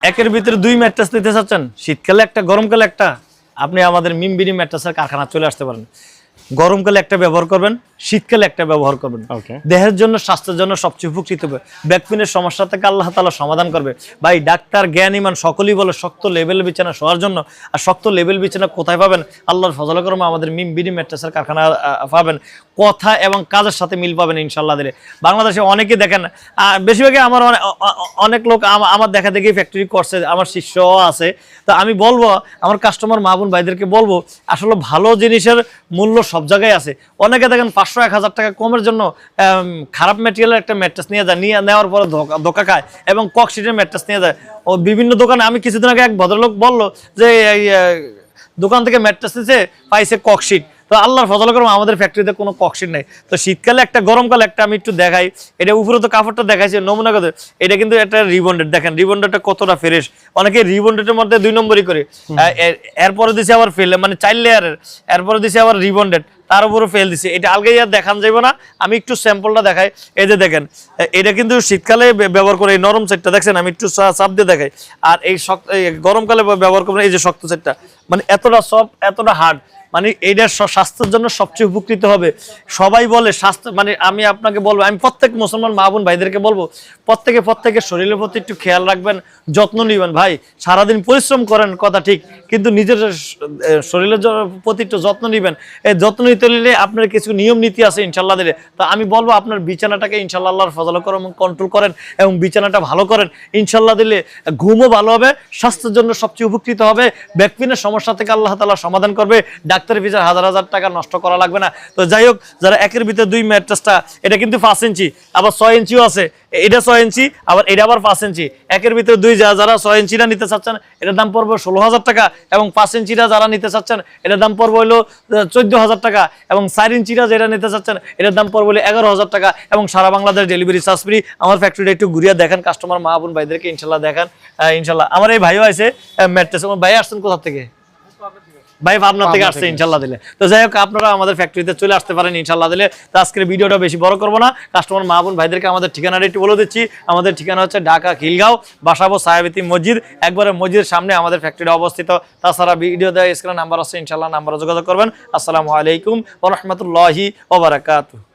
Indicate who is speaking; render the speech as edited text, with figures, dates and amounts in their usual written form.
Speaker 1: একের ভিতরে দুই ম্যাট্রেস নিতে চাচ্ছেন, শীতকালে একটা গরমকালে একটা, আপনি আমাদের মিমবিডি ম্যাট্রেসের কারখানা চলে আসতে পারেন। গরমকালে একটা ব্যবহার করবেন, শীতকালে একটা ব্যবহার করবেন। দেহের জন্য, স্বাস্থ্যের জন্য সবচেয়ে উপকৃত হবে। ব্যাকপেনের সমস্যা থেকে আল্লাহ তাআলা সমাধান করবে। ভাই ডাক্তার, জ্ঞান, ইমান সকলেই বলে শক্ত লেভেল বিছানা শোয়ার জন্য। আর শক্ত লেভেল বিছানা কোথায় পাবেন? আল্লাহর ফজলে করমে আমাদের মিমবিডি ম্যাট্রেসের কারখানা পাবেন। কথা এবং কাজের সাথে মিল পাবেন ইনশাল্লাহ দিলে। বাংলাদেশে অনেকে দেখেন, বেশিরভাগই আমার অনেক লোক আমার দেখা দেখি ফ্যাক্টরি করছে, আমার শিষ্যও আছে। তো আমি বলবো আমার কাস্টমার মা বোন ভাইদেরকে বলবো, আসলে ভালো জিনিসের মূল্য সব জায়গায় আছে। অনেকে দেখেন 500-1000 টাকা কমের জন্য খারাপ ম্যাটেরিয়ালের একটা ম্যাট্রেস নিয়ে যায়, নেওয়ার পরে ধোকা খায় এবং ককশিটের ম্যাট্রেস নিয়ে যায়। ও বিভিন্ন দোকানে, আমি কিছুদিন আগে এক ভদ্রলোক বললো যে দোকান থেকে ম্যাট্রেস নিচ্ছে, পাইছে ককশিট। তো আল্লাহর ফজলে করম আমাদের ফ্যাক্টরিতে কোনো ককশিট নেই। তো শীতকালে একটা, গরমকালে একটা। আমি একটু দেখাই, এটা উপরে তো কাপড়টা দেখাইছে নমুনা কথা। এটা কিন্তু একটা রিবন্ডেড, দেখেন রিবন্ডেডটা কতটা ফ্রেশ। অনেকে রিবন্ডেডের মধ্যে 2 নম্বরই করে, এরপরে দিছে আবার ফেল, মানে 4 লেয়ারের, এরপরে দিছে আবার রিবন্ডেড, তার উপরে ফেল দিছে। এটা আলগাই আর দেখান যাবে না, আমি একটু স্যাম্পলটা দেখাই। এই যে দেখেন, এটা কিন্তু শীতকালে ব্যবহার করে। এই নরম সেটটা দেখছেন, আমি একটু চাপ দিয়ে দেখাই। আর এই শক্ত, গরমকালে ব্যবহার করবেন। এই যে শক্ত সেটটা, মানে এতটা সফট, এতটা হার্ড, মানে এইটা স্বাস্থ্যের জন্য সবচেয়ে উপকৃত হবে। সবাই বলে স্বাস্থ্য, মানে আমি আপনাকে বলবো, আমি প্রত্যেক মুসলমান মা বোন ভাইদেরকে বলবো, প্রত্যেকের শরীরের প্রতি একটু খেয়াল রাখবেন, যত্ন নিবেন। ভাই সারাদিন পরিশ্রম করেন কথা ঠিক, কিন্তু নিজের শরীরের প্রতি একটু যত্ন নিবেন। এই যত্ন নিতে নিলে আপনার কিছু নিয়ম নীতি আছে ইনশাল্লাহ দিলে। তো আমি বলবো আপনার বিছানাটাকে ইনশাল্লাহ আল্লাহর ফজলে করম কন্ট্রোল করেন এবং বিছানাটা ভালো করেন। ইনশাল্লাহ দিলে ঘুমও ভালো হবে, স্বাস্থ্যের জন্য সবচেয়ে উপকৃত হবে। ব্যাকপেনের সমস্যা থেকে আল্লাহ তাআলা সমাধান করবে। ডাক্তারের ফিজের 1000 টাকা নষ্ট করা লাগবে না। তো যাই হোক, যারা একের ভিতরে 2 ম্যাট্রেসটা, এটা কিন্তু 5 ইঞ্চি, আবার 6 ইঞ্চিও আছে। এটা 6 ইঞ্চি, আবার এটা আবার 5 ইঞ্চি। একের ভিতরে 2, যারা 6 ইঞ্চিটা নিতে চাচ্ছেন এটার দাম পড়বে 16,000 টাকা, এবং 5 ইঞ্চিটা যারা নিতে চাচ্ছেন এটার দাম পড়বে হলো 14,000 টাকা, এবং 4 ইঞ্চিটা যেটা নিতে চাচ্ছেন এটার দাম পড়বে হলো 11,000 টাকা, এবং সারা বাংলাদেশ ডেলিভারি চার্জ ফ্রি। আমার ফ্যাক্টরিটা একটু ঘুরিয়ে দেখেন, কাস্টমার মা বোন ভাইদেরকে ইনশাল্লাহ দেখান। ইনশাল্লাহ আমার এই ভাইও আছে ম্যাট্রেস। আমার ভাই আসছেন কোথা থেকে? ভাই পাবনা থেকে আসছে ইনশাল্লাহ দিলে। তো যাই হোক, আপনারা আমাদের ফ্যাক্টরিতে চলে আসতে পারেন ইনশাল্লাহ দিলে। তো আজকের ভিডিওটা বেশি বড় করবো না, কাস্টমার মা বোন ভাইদেরকে আমাদের ঠিকানাটা একটু বলে দিচ্ছি। আমাদের ঠিকানা হচ্ছে ঢাকা খিলগাঁও, বাসাবো সায়াবিতি মসজিদ, একবারে মসজিদের সামনে আমাদের ফ্যাক্টরি অবস্থিত। তাছাড়া ভিডিও দেওয়া স্ক্রিনে নাম্বার আছে, ইনশাল্লাহ নাম্বারে যোগাযোগ করবেন। আসসালামু আলাইকুম ওয়া রাহমাতুল্লাহি ওয়া বারাকাতুহু।